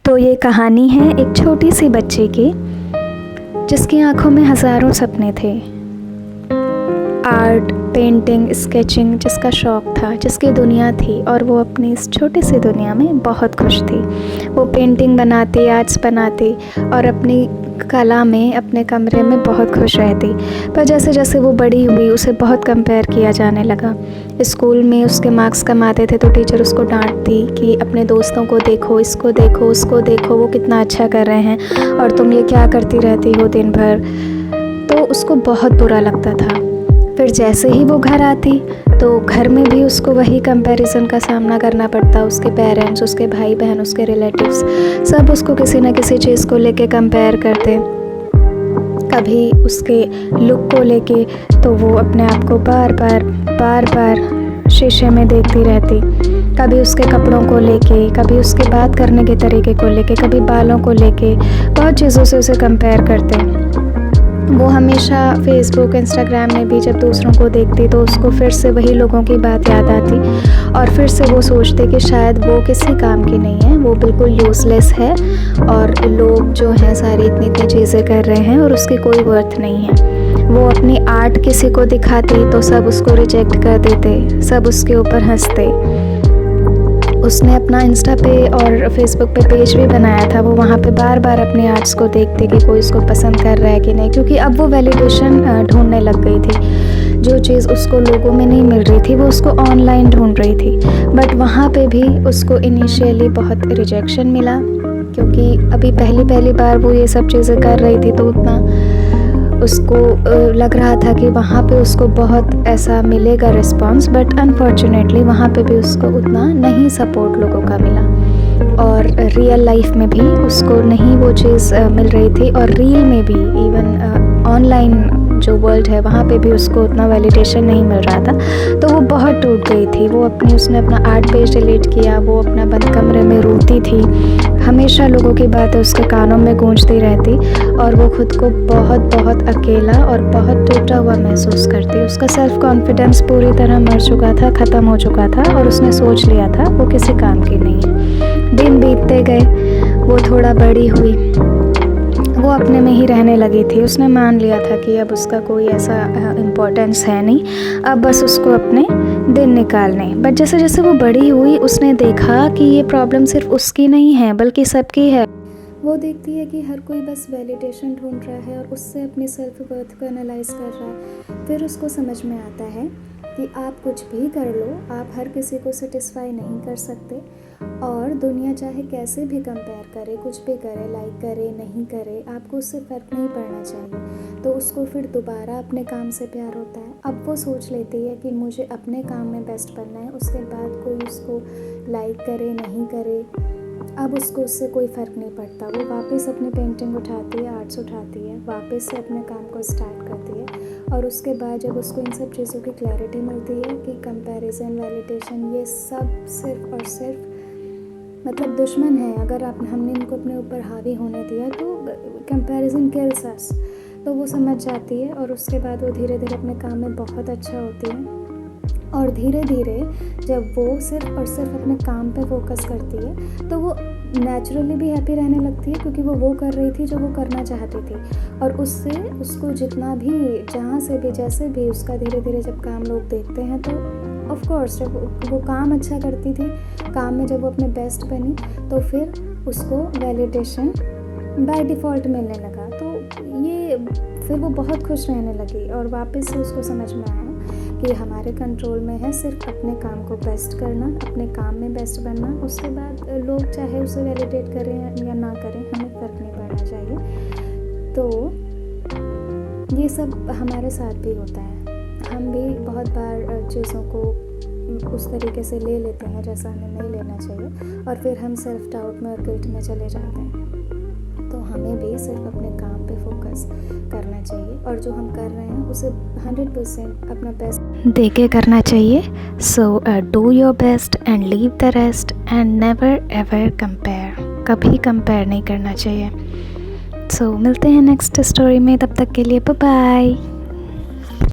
तो ये कहानी है एक छोटी सी बच्ची की जिसकी आंखों में हज़ारों सपने थे। आर्ट, पेंटिंग, स्केचिंग जिसका शौक़ था, जिसकी दुनिया थी और वो अपनी इस छोटी सी दुनिया में बहुत खुश थी। वो पेंटिंग बनाती, आर्ट्स बनाती और अपनी कला में अपने कमरे में बहुत खुश रहती। पर जैसे जैसे वो बड़ी हुई उसे बहुत कंपेयर किया जाने लगा। स्कूल में उसके मार्क्स कम आते थे तो टीचर उसको डांटती कि अपने दोस्तों को देखो, इसको देखो, उसको देखो, वो कितना अच्छा कर रहे हैं और तुम ये क्या करती रहती हो दिन भर। तो उसको बहुत बुरा लगता था। फिर जैसे ही वो घर आती तो घर में भी उसको वही कंपैरिजन का सामना करना पड़ता। उसके पेरेंट्स, उसके भाई बहन, उसके रिलेटिव्स सब उसको किसी न किसी चीज़ को लेके कंपेयर करते। कभी उसके लुक को लेके तो वो अपने आप को बार बार शीशे में देखती रहती। कभी उसके कपड़ों को लेके, कभी उसके बात करने के तरीके को लेके, कभी बालों को लेके, बहुत चीज़ों से उसे कंपेयर करते। वो हमेशा फेसबुक, इंस्टाग्राम में भी जब दूसरों को देखती तो उसको फिर से वही लोगों की बात याद आती और फिर से वो सोचते कि शायद वो किसी काम की नहीं है, वो बिल्कुल यूज़लेस है और लोग जो हैं सारी इतनी चीज़ें कर रहे हैं और उसकी कोई वर्थ नहीं है। वो अपनी आर्ट किसी को दिखाती तो सब उसको रिजेक्ट कर देते, सब उसके ऊपर हंसते। उसने अपना इंस्टा पे और फेसबुक पे पेज भी बनाया था। वो वहाँ पे बार बार अपने आर्ट्स को देखते कि कोई उसको पसंद कर रहा है कि नहीं, क्योंकि अब वो वैलिडेशन ढूंढने लग गई थी। जो चीज़ उसको लोगों में नहीं मिल रही थी वो उसको ऑनलाइन ढूंढ रही थी। बट वहाँ पे भी उसको इनिशियली बहुत रिजेक्शन मिला, क्योंकि अभी पहली बार वो ये सब चीज़ें कर रही थी तो उतना उसको लग रहा था कि वहाँ पे उसको बहुत ऐसा मिलेगा रिस्पॉन्स। बट अनफॉर्चुनेटली वहाँ पे भी उसको उतना नहीं सपोर्ट लोगों का मिला और रियल लाइफ में भी उसको नहीं वो चीज़ मिल रही थी और रील में भी, इवन ऑनलाइन जो वर्ल्ड है वहाँ पे भी उसको उतना वैलिडेशन नहीं मिल रहा था। तो वो बहुत टूट गई थी। उसने अपना आर्ट पेज डिलीट किया। वो अपना बंद कमरे में रोती थी। हमेशा लोगों की बातें उसके कानों में गूंजती रहती और वो खुद को बहुत अकेला और बहुत टूटा हुआ महसूस करती। उसका सेल्फ कॉन्फिडेंस पूरी तरह मर चुका था, ख़त्म हो चुका था और उसने सोच लिया था वो किसी काम की नहीं है। दिन बीतते गए, वो थोड़ा बड़ी हुई, वो अपने में ही रहने लगी थी। उसने मान लिया था कि अब उसका कोई ऐसा इम्पोर्टेंस है नहीं, अब बस उसको अपने दिन निकालने। बट जैसे जैसे वो बड़ी हुई उसने देखा कि ये प्रॉब्लम सिर्फ उसकी नहीं है बल्कि सबकी है। वो देखती है कि हर कोई बस वैलिडेशन ढूंढ रहा है और उससे अपनी सेल्फ वर्थ को एनालाइज कर रहा है। फिर उसको समझ में आता है कि आप कुछ भी कर लो, आप हर किसी को सेटिस्फाई नहीं कर सकते और दुनिया चाहे कैसे भी कंपेयर करे, कुछ भी करे, लाइक करे, नहीं करे, आपको उससे फ़र्क नहीं पड़ना चाहिए। तो उसको फिर दोबारा अपने काम से प्यार होता है। अब वो सोच लेती है कि मुझे अपने काम में बेस्ट बनना है, उसके बाद कोई उसको लाइक करे, नहीं करे, अब उसको उससे कोई फ़र्क नहीं पड़ता। वो वापस अपनी पेंटिंग उठाती है, आर्ट्स उठाती है, वापस से अपने काम को स्टार्ट करती है और उसके बाद जब उसको इन सब चीज़ों की क्लैरिटी मिलती है कि कंपैरिजन, वैलिडेशन ये सब सिर्फ और सिर्फ मतलब दुश्मन है। अगर हमने इनको अपने ऊपर हावी होने दिया तो कंपैरिजन किल्स अस। तो वो समझ जाती है और उसके बाद वो धीरे धीरे अपने काम में बहुत अच्छा होती है और धीरे धीरे जब वो सिर्फ और सिर्फ अपने काम पे फोकस करती है तो वो नेचुरली भी हैप्पी रहने लगती है, क्योंकि वो कर रही थी जो वो करना चाहती थी और उससे उसको जितना भी, जहाँ से भी, जैसे भी उसका धीरे धीरे जब काम लोग देखते हैं तो ऑफ कोर्स जब वो काम अच्छा करती थी, काम में जब वो अपने बेस्ट बनी तो फिर उसको वैलिडेशन बाय डिफ़ॉल्ट मिलने लगा। तो ये फिर वो बहुत खुश रहने लगी और वापस से उसको समझ में आया कि हमारे कंट्रोल में है सिर्फ अपने काम को बेस्ट करना, अपने काम में बेस्ट बनना। उसके बाद लोग चाहे उसे वैलिडेट करें या ना करें, हमें फ़र्क नहीं पड़ना चाहिए। तो ये सब हमारे साथ भी होता है। हम भी बहुत बार चीज़ों को उस तरीके से ले लेते हैं जैसा हमें नहीं लेना चाहिए और फिर हम सेल्फ डाउट में और गिल्ट में चले जाते हैं। तो हमें भी सिर्फ अपने काम पे फोकस करना चाहिए और जो हम कर रहे हैं उसे 100% अपना बेस्ट दे के करना चाहिए। So do your best and leave the rest and never ever compare. कभी कंपेयर नहीं करना चाहिए। सो मिलते हैं नेक्स्ट स्टोरी में, तब तक के लिए बाय बाय।